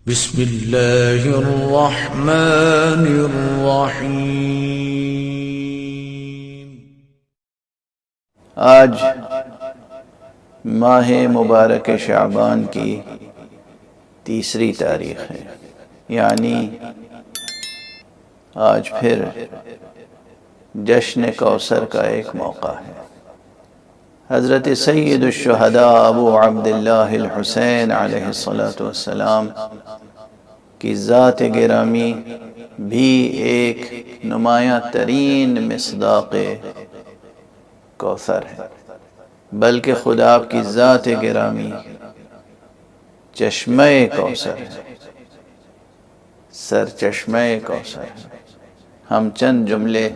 بسم اللہ الرحمن الرحیم۔ آج ماہ مبارک شعبان کی تیسری تاریخ ہے، یعنی آج پھر جشن کوثر کا ایک موقع ہے۔ حضرت سید الشہداء ابو عبداللہ الحسین علیہ السلام کی ذات گرامی بھی ایک نمایاں ترین مصداق کوثر ہے، بلکہ خدا آپ کی ذات گرامی چشمہ کوثر ہے، سر چشمہ کوثر ہے۔ ہم چند جملے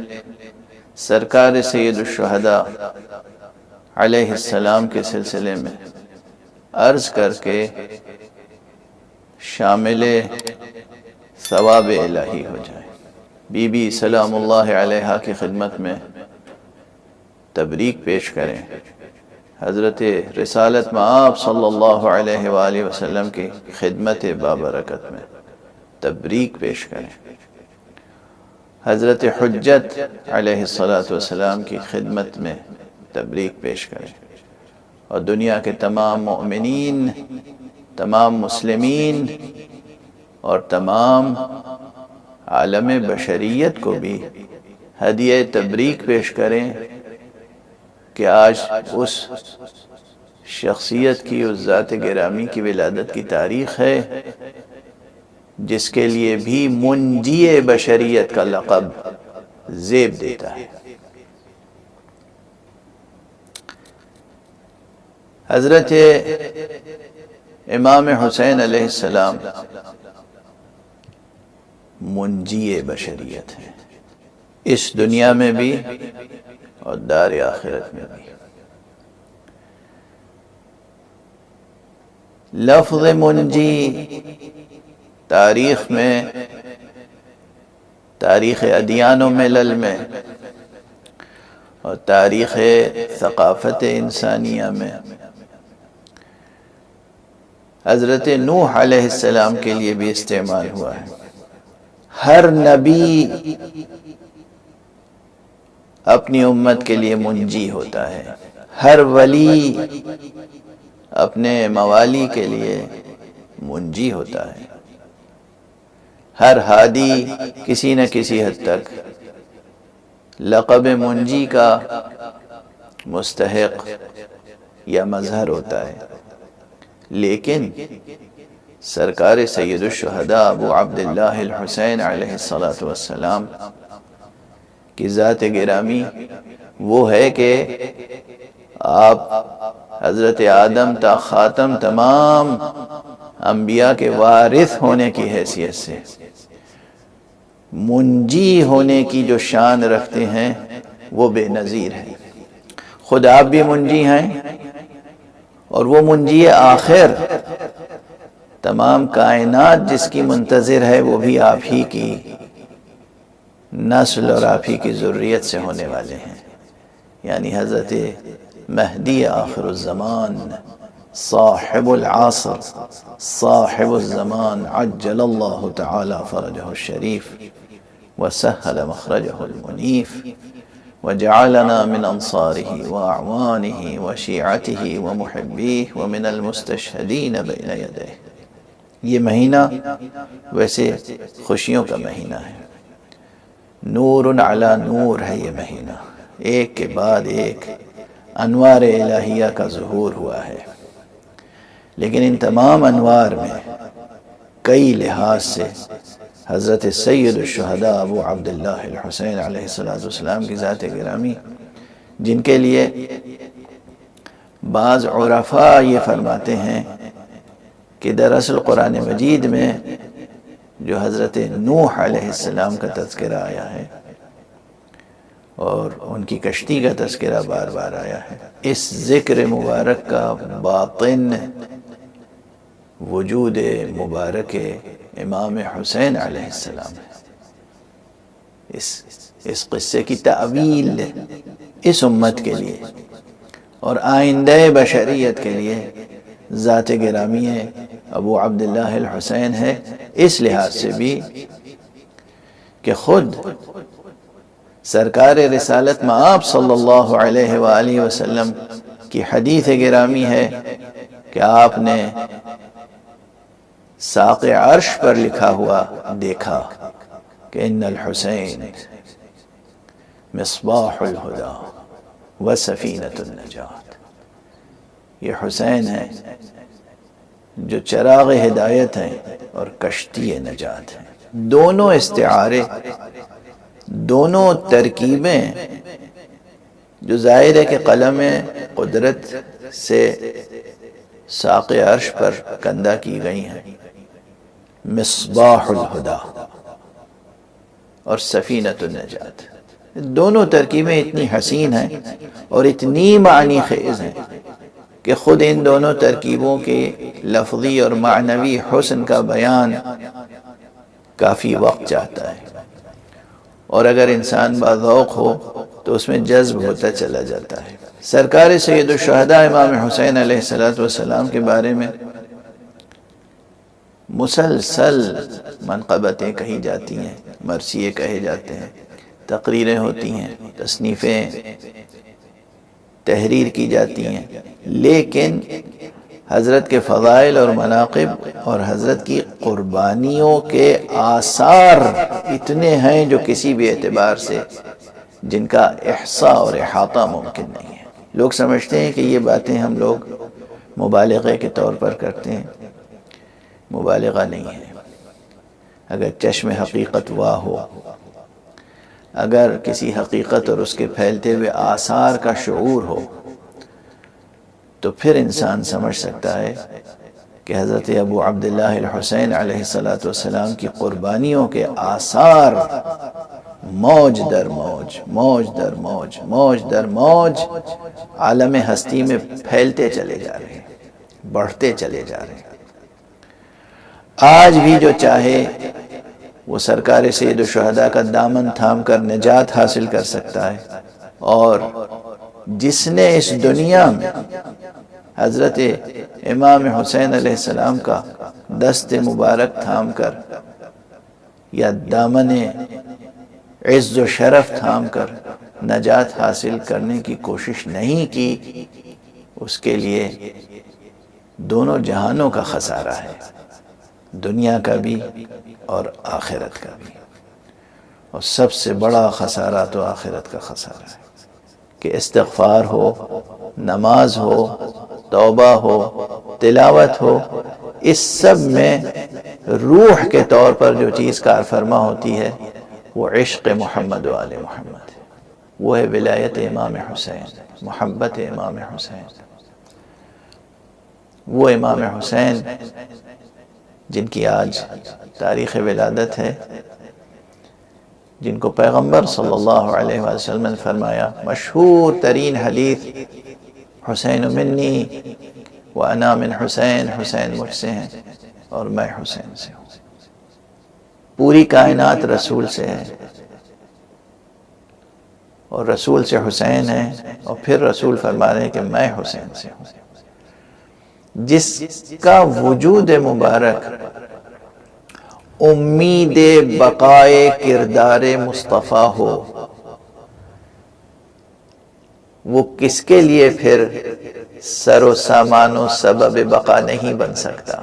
سرکار سید الشہداء علیہ السلام کے سلسلے میں عرض کر کے شامل ثواب الہی ہو جائے۔ بی بی سلام اللہ علیہا کی خدمت میں تبریک پیش کریں، حضرت رسالت مآب صلی اللہ علیہ وآلہ وسلم کی خدمت بابرکت میں تبریک پیش کریں، حضرت حجت علیہ السلام کی خدمت میں تبریک پیش کریں، اور دنیا کے تمام مؤمنین، تمام مسلمین اور تمام عالم بشریت کو بھی ہدیہ تبریک پیش کریں کہ آج اس شخصیت کی، اس ذات گرامی کی ولادت کی تاریخ ہے جس کے لیے بھی منجی بشریت کا لقب زیب دیتا ہے۔ حضرت امام حسین علیہ السلام منجی بشریت ہے، اس دنیا میں بھی اور دار آخرت میں بھی۔ لفظ منجی تاریخ میں، تاریخ ادیان و ملل میں اور تاریخ ثقافت انسانیہ میں حضرت نوح علیہ السلام کے لیے بھی استعمال ہوا ہے۔ ہر نبی اپنی امت کے لیے منجی ہوتا ہے، ہر ولی اپنے موالی کے لیے منجی ہوتا ہے، ہر ہادی کسی نہ کسی حد تک لقب منجی کا مستحق یا مظہر ہوتا ہے۔ لیکن سرکار سید الشہداء ابو عبداللہ الحسین علیہ السلام کی ذات گرامی وہ ہے کہ آپ حضرت آدم تا خاتم تمام انبیاء کے وارث ہونے کی حیثیت سے منجی ہونے کی جو شان رکھتے ہیں وہ بے نظیر ہے۔ خود آپ بھی منجی ہیں، اور وہ منجی آخر تمام کائنات جس کی منتظر ہے وہ بھی آپ ہی کی نسل اور آپ ہی کی ذریت سے ہونے والے ہیں، یعنی حضرت مہدی آخر الزمان، صاحب العصر، صاحب الزمان، عجل اللہ تعالی فرجہ الشریف وسہل مخرجہ المنیف وجعلنا من انصاره واعوانه وشیعته ومحبیه ومن المستشہدین بین یدیہ۔ یہ مہینہ ویسے خوشیوں کا مہینہ ہے، نور علی نور ہے یہ مہینہ، ایک کے بعد ایک انوار الہیہ کا ظہور ہوا ہے، لیکن ان تمام انوار میں کئی لحاظ سے حضرت سید الشہداء ابو عبداللہ الحسین علیہ السلام کی ذات گرامی، جن کے لیے بعض عرفاء یہ فرماتے ہیں کہ دراصل قرآن مجید میں جو حضرت نوح علیہ السلام کا تذکرہ آیا ہے اور ان کی کشتی کا تذکرہ بار بار آیا ہے، اس ذکر مبارک کا باطن وجود مبارک امام حسین علیہ السلام ہے۔ اس قصے کی تعویل اس امت کے لیے اور آئندہ بشریت کے لیے ذات گرامی ابو عبداللہ الحسین ہے، اس لحاظ سے بھی کہ خود سرکار رسالت مآب صلی اللہ علیہ وآلہ وسلم کی حدیث گرامی ہے کہ آپ نے ساق عرش پر لکھا ہوا دیکھا کہ ان الحسین مصباح الہدا وسفینۃ النجات، یہ حسین ہے جو چراغ ہدایت ہیں اور کشتی نجات ہیں۔ دونوں استعارے، دونوں ترکیبیں جو ظاہر ہے کہ قلم قدرت سے ساق عرش پر کندہ کی گئی ہیں، مصباح الہدا اور سفینۃ النجات، دونوں ترکیبیں اتنی حسین ہیں اور اتنی معنی خیز ہیں کہ خود ان دونوں ترکیبوں کے لفظی اور معنوی حسن کا بیان کافی وقت چاہتا ہے، اور اگر انسان باذوق ہو تو اس میں جذب ہوتا چلا جاتا ہے۔ سرکار سید الشہداء امام حسین علیہ السلام کے بارے میں مسلسل منقبتیں کہی جاتی ہیں، مرثیے کہے جاتے ہیں، تقریریں ہوتی ہیں، تصنیفیں تحریر کی جاتی ہیں، لیکن حضرت کے فضائل اور مناقب اور حضرت کی قربانیوں کے آثار اتنے ہیں جو کسی بھی اعتبار سے جن کا احصاء اور احاطہ ممکن نہیں ہے۔ لوگ سمجھتے ہیں کہ یہ باتیں ہم لوگ مبالغے کے طور پر کرتے ہیں، مبالغہ نہیں ہے۔ اگر چشم حقیقت واہ ہو، اگر کسی حقیقت اور اس کے پھیلتے ہوئے آثار کا شعور ہو، تو پھر انسان سمجھ سکتا ہے کہ حضرت ابو عبداللہ الحسین علیہ السلام کی قربانیوں کے آثار موج در موج، موج در موج، موج در موج عالم ہستی میں پھیلتے چلے جا رہے ہیں، بڑھتے چلے جا رہے ہیں۔ آج بھی جو چاہے وہ سرکار سید الشہداء کا دامن تھام کر نجات حاصل کر سکتا ہے، اور جس نے اس دنیا میں حضرت امام حسین علیہ السلام کا دست مبارک تھام کر یا دامن عز و شرف تھام کر نجات حاصل کرنے کی کوشش نہیں کی، اس کے لیے دونوں جہانوں کا خسارہ ہے، دنیا کا بھی اور آخرت کا بھی، اور سب سے بڑا خسارہ تو آخرت کا خسارہ ہے کہ استغفار ہو، نماز ہو، توبہ ہو، تلاوت ہو، اس سب میں روح کے طور پر جو چیز کار فرما ہوتی ہے وہ عشق محمد و آل محمد ہے، وہ ہے ولایت امام حسین، محبت امام حسین، وہ امام حسین جن کی آج تاریخ ولادت ہے، جن کو پیغمبر صلی اللہ علیہ وسلم نے فرمایا، مشہور ترین حدیث حسین منی وانا من حسین، حسین مجھ سے ہیں اور میں حسین سے ہوں۔ پوری کائنات رسول سے ہے اور رسول سے حسین ہے، اور پھر رسول فرما رہے ہیں کہ میں حسین سے ہوں۔ جس کا وجود مبارک امید بقائے کردار مصطفیٰ ہو، وہ کس کے لیے پھر سر و سامان و سبب بقا نہیں بن سکتا؟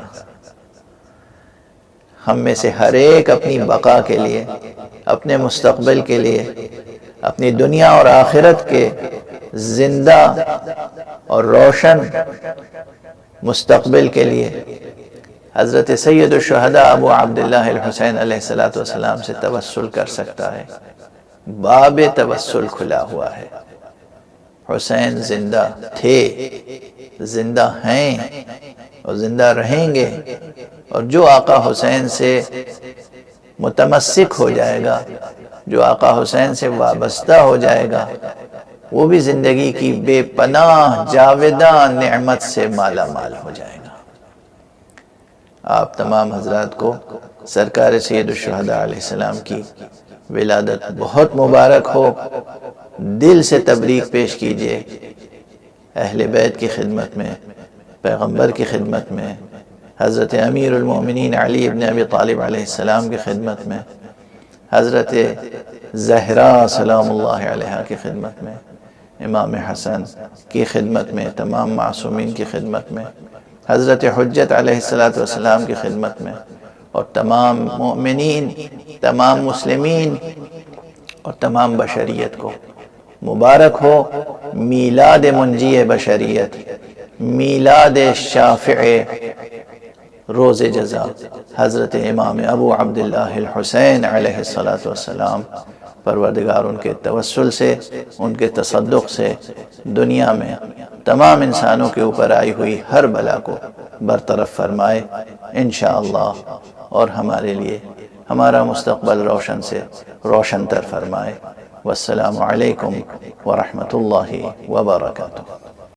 ہم میں سے ہر ایک اپنی بقا کے لیے، اپنے مستقبل کے لیے، اپنی دنیا اور آخرت کے زندہ اور روشن مستقبل کے لیے حضرت سید الشہداء ابو عبداللہ الحسین علیہ السلام سے توسل کر سکتا ہے۔ باب توسل کھلا ہوا ہے۔ حسین زندہ تھے، زندہ ہیں اور زندہ رہیں گے، اور جو آقا حسین سے متمسک ہو جائے گا، جو آقا حسین سے وابستہ ہو جائے گا، وہ بھی زندگی کی بے پناہ جاوداں نعمت سے مالا مال ہو جائے گا۔ آپ تمام حضرات کو سرکار سید الشہداء علیہ السلام کی ولادت بہت مبارک ہو۔ دل سے تبریک پیش کیجئے اہل بیت کی خدمت میں، پیغمبر کی خدمت میں، حضرت امیر المومنین علی ابن ابی طالب علیہ السلام کی خدمت میں، حضرت زہرا سلام اللہ علیہا کی خدمت میں، امام حسن کی خدمت میں، تمام معصومین کی خدمت میں، حضرت حجت علیہ السلام کی خدمت میں، اور تمام مومنین، تمام مسلمین اور تمام بشریت کو مبارک ہو میلاد منجی بشریت، میلاد شافع روز جزا حضرت امام ابو عبداللہ الحسین علیہ السلام۔ پروردگار ان کے توسل سے، ان کے تصدق سے دنیا میں تمام انسانوں کے اوپر آئی ہوئی ہر بلا کو برطرف فرمائے انشاءاللہ، اور ہمارے لیے ہمارا مستقبل روشن سے روشن تر فرمائے۔ والسلام علیکم ورحمۃ اللہ وبرکاتہ۔